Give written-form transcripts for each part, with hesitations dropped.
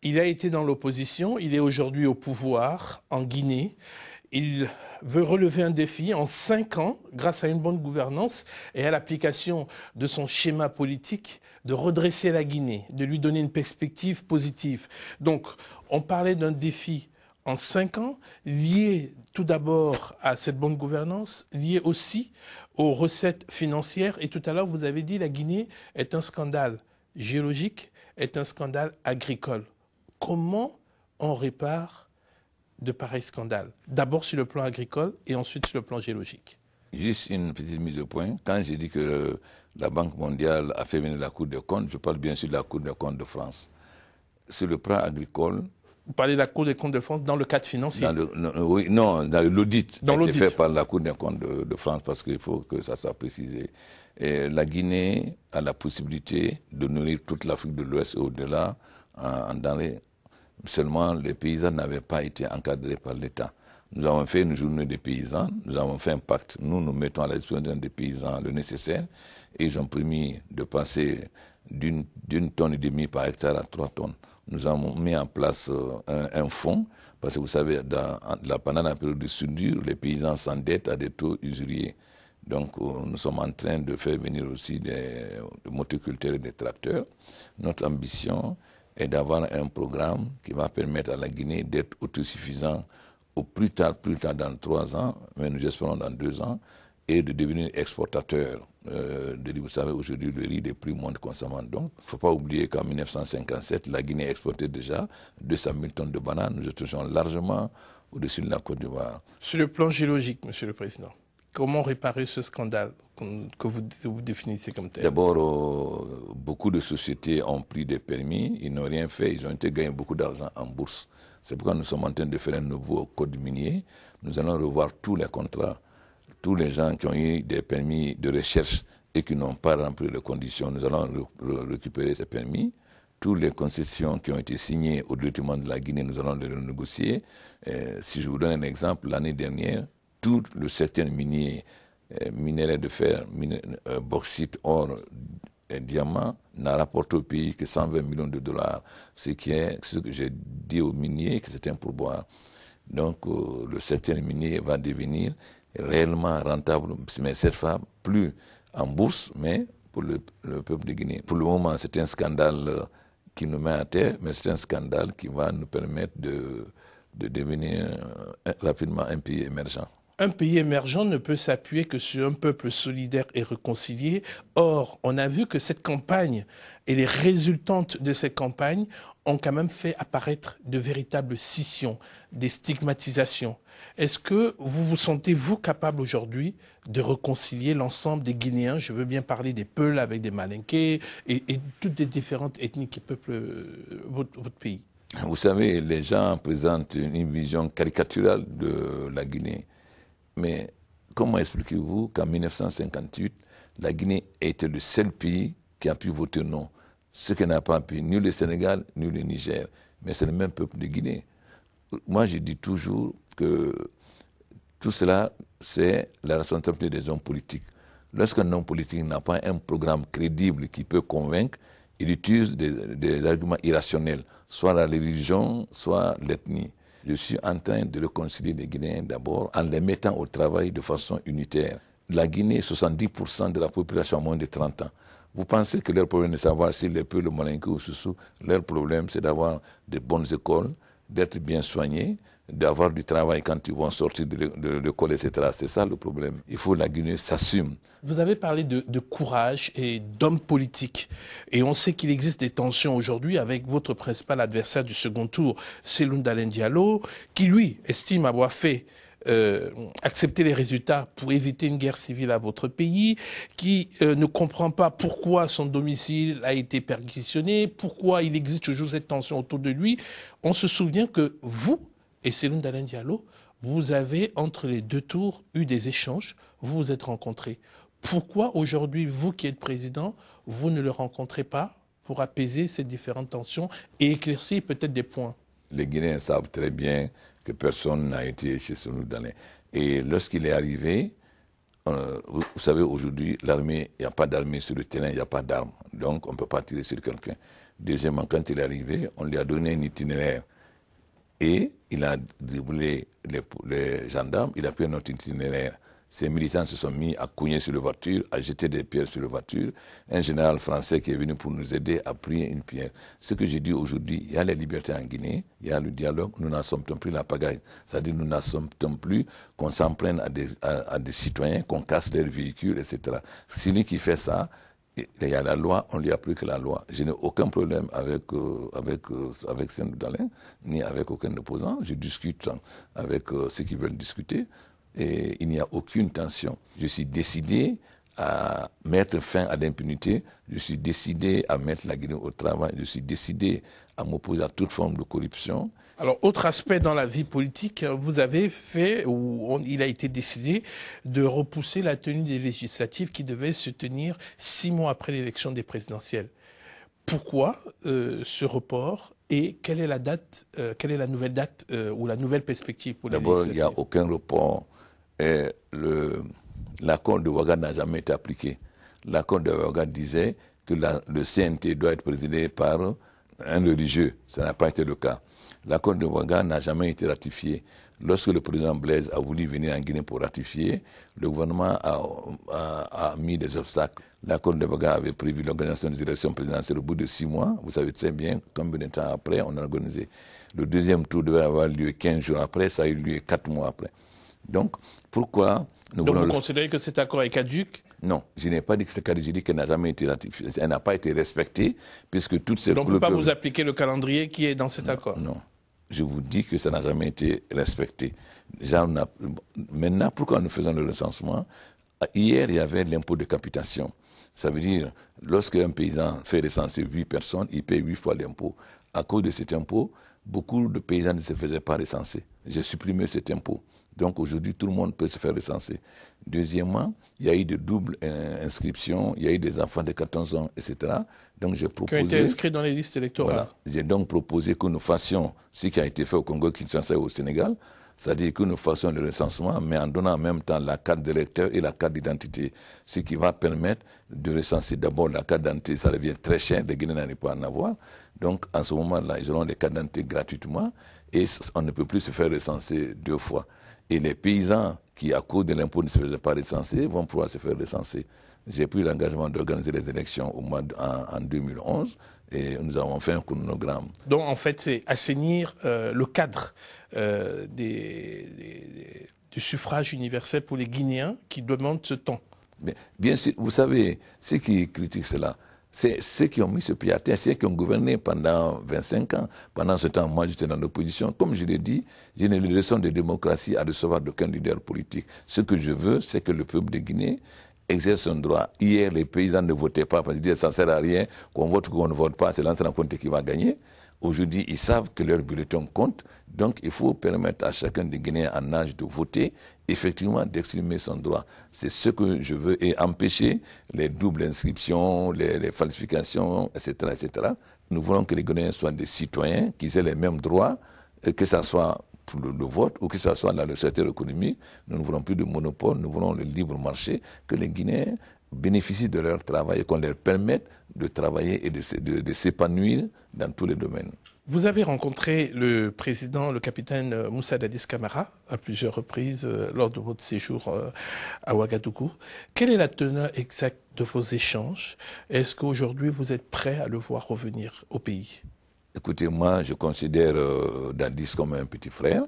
Il a été dans l'opposition, il est aujourd'hui au pouvoir en Guinée. Il veut relever un défi en 5 ans, grâce à une bonne gouvernance et à l'application de son schéma politique, de redresser la Guinée, de lui donner une perspective positive. Donc, on parlait d'un défi en 5 ans, lié tout d'abord à cette bonne gouvernance, lié aussi aux recettes financières. Et tout à l'heure, vous avez dit que la Guinée est un scandale géologique, est un scandale agricole. Comment on répare de pareils scandales? D'abord sur le plan agricole et ensuite sur le plan géologique. Juste une petite mise au point. Quand j'ai dit que la Banque mondiale a fait venir la Cour des comptes, je parle bien sûr de la Cour des comptes de France. Sur le plan agricole... Vous parlez de la Cour des comptes de France dans le cadre financier? Non, dans l'audit qui a été fait l'audit par la Cour des comptes de France, parce qu'il faut que ça soit précisé. Et la Guinée a la possibilité de nourrir toute l'Afrique de l'Ouest et au-delà en denrées. Seulement, les paysans n'avaient pas été encadrés par l'État. Nous avons fait une journée des paysans, nous avons fait un pacte. Nous mettons à la disposition des paysans le nécessaire et ils ont permis de passer d'une tonne et demie par hectare à 3 tonnes. Nous avons mis en place un fonds, parce que vous savez, pendant la période de soudure, les paysans s'endettent à des taux usuriers. Donc, nous sommes en train de faire venir aussi des motoculteurs et des tracteurs. Notre ambition est d'avoir un programme qui va permettre à la Guinée d'être autosuffisant au plus tard dans 3 ans, mais nous espérons dans 2 ans, et de devenir exportateur de riz. Vous savez, aujourd'hui, le riz est plus moins consommant. Donc, il ne faut pas oublier qu'en 1957, la Guinée exportait déjà 200 000 tonnes de bananes. Nous étions largement au-dessus de la Côte d'Ivoire. Sur le plan géologique, Monsieur le Président, comment réparer ce scandale que vous définissez comme tel? D'abord, beaucoup de sociétés ont pris des permis, ils n'ont rien fait, ils ont été gagner beaucoup d'argent en bourse. C'est pourquoi nous sommes en train de faire un nouveau code minier. Nous allons revoir tous les contrats. Tous les gens qui ont eu des permis de recherche et qui n'ont pas rempli les conditions, nous allons récupérer ces permis. Toutes les concessions qui ont été signées au détriment de la Guinée, nous allons les renégocier. Si je vous donne un exemple, l'année dernière, tout le secteur minier, minerai de fer, bauxite, or et diamant, n'a rapporté au pays que 120 millions de dollars. Ce que j'ai dit aux miniers, que c'était un pourboire. Donc, le secteur minier va devenir réellement rentable, mais cette fois plus en bourse, mais pour le peuple de Guinée. Pour le moment, c'est un scandale qui nous met à terre, mais c'est un scandale qui va nous permettre de devenir rapidement un pays émergent. Un pays émergent ne peut s'appuyer que sur un peuple solidaire et réconcilié. Or, on a vu que cette campagne et les résultantes de cette campagne ont quand même fait apparaître de véritables scissions, des stigmatisations. Est-ce que vous vous sentez, vous, capable aujourd'hui de réconcilier l'ensemble des Guinéens? Je veux bien parler des Peuls avec des Malinqués et toutes les différentes ethnies qui peuplent votre pays. Vous savez, les gens présentent une vision caricaturale de la Guinée. Mais comment expliquez-vous qu'en 1958, la Guinée était le seul pays qui a pu voter non? Ce qui n'a pas pu, ni le Sénégal, ni le Niger. Mais c'est le même peuple de Guinée. Moi, je dis toujours que tout cela, c'est la responsabilité des hommes politiques. Lorsqu'un homme politique n'a pas un programme crédible qui peut convaincre, il utilise des arguments irrationnels, soit la religion, soit l'ethnie. Je suis en train de réconcilier les Guinéens d'abord en les mettant au travail de façon unitaire. La Guinée, 70% de la population a moins de 30 ans. Vous pensez que leur problème est de savoir si les Peuls, le Malinké ou Soussou, leur problème c'est d'avoir de bonnes écoles, d'être bien soignés, d'avoir du travail quand ils vont sortir de l'école, etc. C'est ça le problème. Il faut que la Guinée s'assume. Vous avez parlé de courage et d'hommes politiques. Et on sait qu'il existe des tensions aujourd'hui avec votre principal adversaire du second tour, Cellou Dalein Diallo, qui lui estime avoir fait accepter les résultats pour éviter une guerre civile à votre pays, qui ne comprend pas pourquoi son domicile a été perquisitionné, pourquoi il existe toujours cette tension autour de lui. On se souvient que vous et Cellou Dalein Diallo, vous avez, entre les 2 tours, eu des échanges, vous vous êtes rencontrés. Pourquoi aujourd'hui, vous qui êtes président, vous ne le rencontrez pas pour apaiser ces différentes tensions et éclaircir peut-être des points? Les Guinéens savent très bien que personne n'a été chez Cellou Dalein. Et lorsqu'il est arrivé, vous savez, aujourd'hui, l'armée, il n'y a pas d'armée sur le terrain, il n'y a pas d'armes. Donc, on ne peut pas tirer sur quelqu'un. Deuxièmement, quand il est arrivé, on lui a donné un itinéraire. Et il a dribblé les gendarmes, il a pris notre itinéraire. Ces militants se sont mis à cogner sur la voiture, à jeter des pierres sur la voiture. Un général français qui est venu pour nous aider a pris une pierre. Ce que j'ai dit aujourd'hui, il y a la liberté en Guinée, il y a le dialogue, nous n'acceptons plus la pagaille. C'est-à-dire nous n'acceptons plus qu'on s'en prenne à des citoyens, qu'on casse leurs véhicules, etc. Celui qui fait ça, il y a la loi, on lui applique la loi. Je n'ai aucun problème avec Saint-Doudalin, ni avec aucun opposant. Je discute avec ceux qui veulent discuter. Et il n'y a aucune tension. Je suis décidé à mettre fin à l'impunité, je suis décidé à mettre la Guinée au travail, je suis décidé à m'opposer à toute forme de corruption. Alors, autre aspect dans la vie politique, vous avez fait, il a été décidé de repousser la tenue des législatives qui devaient se tenir 6 mois après l'élection des présidentielles. Pourquoi ce report et quelle est la date, quelle est la nouvelle date ou la nouvelle perspective pour les législatives? D'abord, il n'y a aucun report. L'accord de Ouaga n'a jamais été appliqué. L'accord de Ouaga disait que le CNT doit être présidé par un religieux. Ça n'a pas été le cas. L'accord de Ouaga n'a jamais été ratifié. Lorsque le président Blaise a voulu venir en Guinée pour ratifier, le gouvernement a mis des obstacles. L'accord de Ouaga avait prévu l'organisation des élections présidentielles au bout de 6 mois. Vous savez très bien combien de temps après on a organisé. Le deuxième tour devait avoir lieu 15 jours après, ça a eu lieu 4 mois après. Donc, pourquoi nous Donc, vous considérez que cet accord est caduc? Non, je n'ai pas dit que c'est caduc, je dis qu'elle n'a jamais été ratifiée. Elle n'a pas été respectée, puisque toutes ces... Donc, on ne peut pas vous appliquer le calendrier qui est dans cet accord? Non, je vous dis que ça n'a jamais été respecté. Déjà, maintenant, pourquoi nous faisons le recensement? Hier, il y avait l'impôt de capitation. Ça veut dire, lorsqu'un paysan fait recenser 8 personnes, il paye 8 fois l'impôt. À cause de cet impôt, beaucoup de paysans ne se faisaient pas recenser. J'ai supprimé cet impôt. Donc aujourd'hui, tout le monde peut se faire recenser. Deuxièmement, il y a eu de doubles inscriptions, il y a eu des enfants de 14 ans, etc. Donc j'ai proposé... Qui ont été inscrits dans les listes électorales. Voilà. J'ai donc proposé que nous fassions ce qui a été fait au Congo, Kinshasa et au Sénégal, c'est-à-dire que nous fassions le recensement, mais en donnant en même temps la carte d'électeur et la carte d'identité, ce qui va permettre de recenser d'abord la carte d'identité. Ça devient très cher, les Guinéens n'arrivent pas à en avoir. Donc en ce moment-là, ils auront les cartes d'identité gratuitement et on ne peut plus se faire recenser 2 fois. Et les paysans qui, à cause de l'impôt, ne se faisaient pas recenser, vont pouvoir se faire recenser. J'ai pris l'engagement d'organiser les élections en 2011 et nous avons fait un chronogramme. Donc, en fait, c'est assainir le cadre du suffrage universel pour les Guinéens qui demandent ce temps. Bien sûr, vous savez, ceux qui critiquent cela, c'est ceux qui ont mis ce pied à terre, ceux qui ont gouverné pendant 25 ans. Pendant ce temps, moi, j'étais dans l'opposition. Comme je l'ai dit, je n'ai les leçons de démocratie à recevoir d'aucun leader politique. Ce que je veux, c'est que le peuple de Guinée exerce son droit. Hier, les paysans ne votaient pas parce qu'ils disaient ça ne sert à rien, qu'on vote ou qu'on ne vote pas, c'est l'ancien comté qui va gagner. Aujourd'hui, ils savent que leur bulletin compte, donc il faut permettre à chacun des Guinéens en âge de voter, effectivement d'exprimer son droit. C'est ce que je veux, et empêcher les doubles inscriptions, les falsifications, etc., etc. Nous voulons que les Guinéens soient des citoyens, qu'ils aient les mêmes droits, que ce soit pour le vote ou que ce soit dans le secteur économique. Nous ne voulons plus de monopole, nous voulons le libre marché, que les Guinéens bénéficient de leur travail et qu'on leur permette de travailler et de s'épanouir dans tous les domaines. Vous avez rencontré le président, le capitaine Moussa Dadis Camara, à plusieurs reprises lors de votre séjour à Ouagadougou. Quelle est la teneur exacte de vos échanges? Est-ce qu'aujourd'hui vous êtes prêt à le voir revenir au pays? Écoutez, moi je considère Dadis comme un petit frère.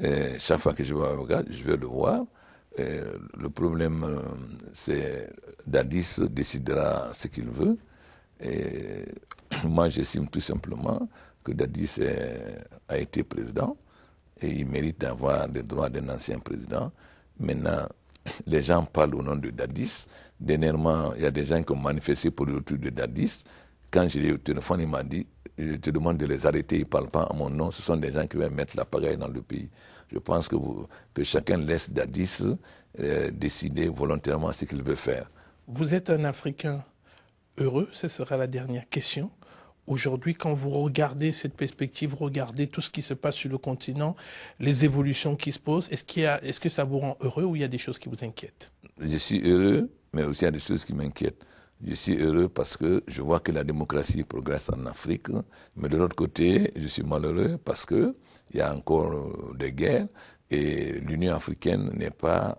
Et chaque fois que je vais à Ouagadougou, je vais le voir. Et le problème, c'est Dadis décidera ce qu'il veut. Et moi, j'estime tout simplement que Dadis a été président et il mérite d'avoir les droits d'un ancien président. Maintenant, les gens parlent au nom de Dadis. Dernièrement, il y a des gens qui ont manifesté pour le retour de Dadis. Quand je l'ai eu au téléphone, il m'a dit « Je te demande de les arrêter, ils ne parlent pas à mon nom, ce sont des gens qui veulent mettre la pagaille dans le pays. » Je pense que chacun laisse Dadis décider volontairement ce qu'il veut faire. Vous êtes un Africain heureux, ce sera la dernière question. Aujourd'hui, quand vous regardez cette perspective, regardez tout ce qui se passe sur le continent, les évolutions qui se posent, est-ce que ça vous rend heureux ou il y a des choses qui vous inquiètent? Je suis heureux, mais aussi il y a des choses qui m'inquiètent. Je suis heureux parce que je vois que la démocratie progresse en Afrique, mais de l'autre côté, je suis malheureux parce qu'il y a encore des guerres et l'Union africaine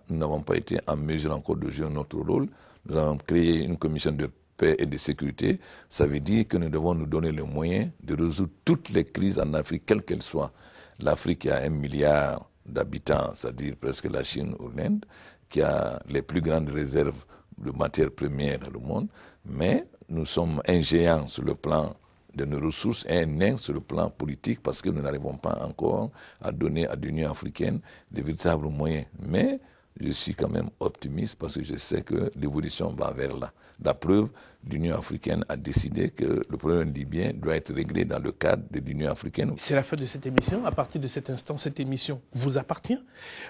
nous n'avons pas été en mesure encore de jouer notre rôle. Nous avons créé une commission de paix et de sécurité. Ça veut dire que nous devons nous donner les moyens de résoudre toutes les crises en Afrique, quelles qu'elles soient. L'Afrique a 1 milliard d'habitants, c'est-à-dire presque la Chine ou l'Inde, qui a les plus grandes réserves de matières premières dans le monde, mais nous sommes un géant sur le plan de nos ressources et un nain sur le plan politique parce que nous n'arrivons pas encore à donner à l'Union africaine de véritables moyens. Mais je suis quand même optimiste parce que je sais que l'évolution va vers là. La preuve, l'Union africaine a décidé que le problème libyen doit être réglé dans le cadre de l'Union africaine. C'est la fin de cette émission. À partir de cet instant, cette émission vous appartient.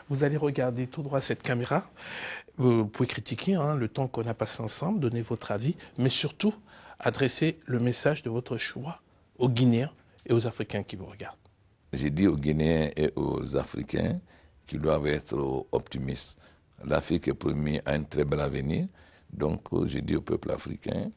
Vous allez regarder tout droit cette caméra. Vous pouvez critiquer le temps qu'on a passé ensemble, donner votre avis, mais surtout adresser le message de votre choix aux Guinéens et aux Africains qui vous regardent. J'ai dit aux Guinéens et aux Africains qu'ils doivent être optimistes. L'Afrique est promise à un très bel avenir. Donc, j'ai dit au peuple africain,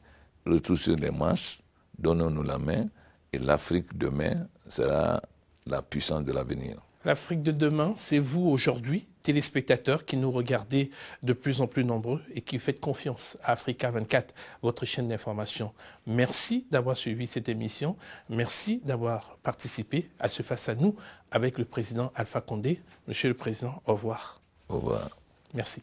retroussons les manches, donnons-nous la main, et l'Afrique demain sera la puissance de l'avenir. L'Afrique de demain, c'est vous aujourd'hui, téléspectateurs qui nous regardez de plus en plus nombreux et qui faites confiance à Africa 24, votre chaîne d'information. Merci d'avoir suivi cette émission. Merci d'avoir participé à ce Face à nous avec le président Alpha Condé. Monsieur le Président, au revoir. Au revoir. Merci.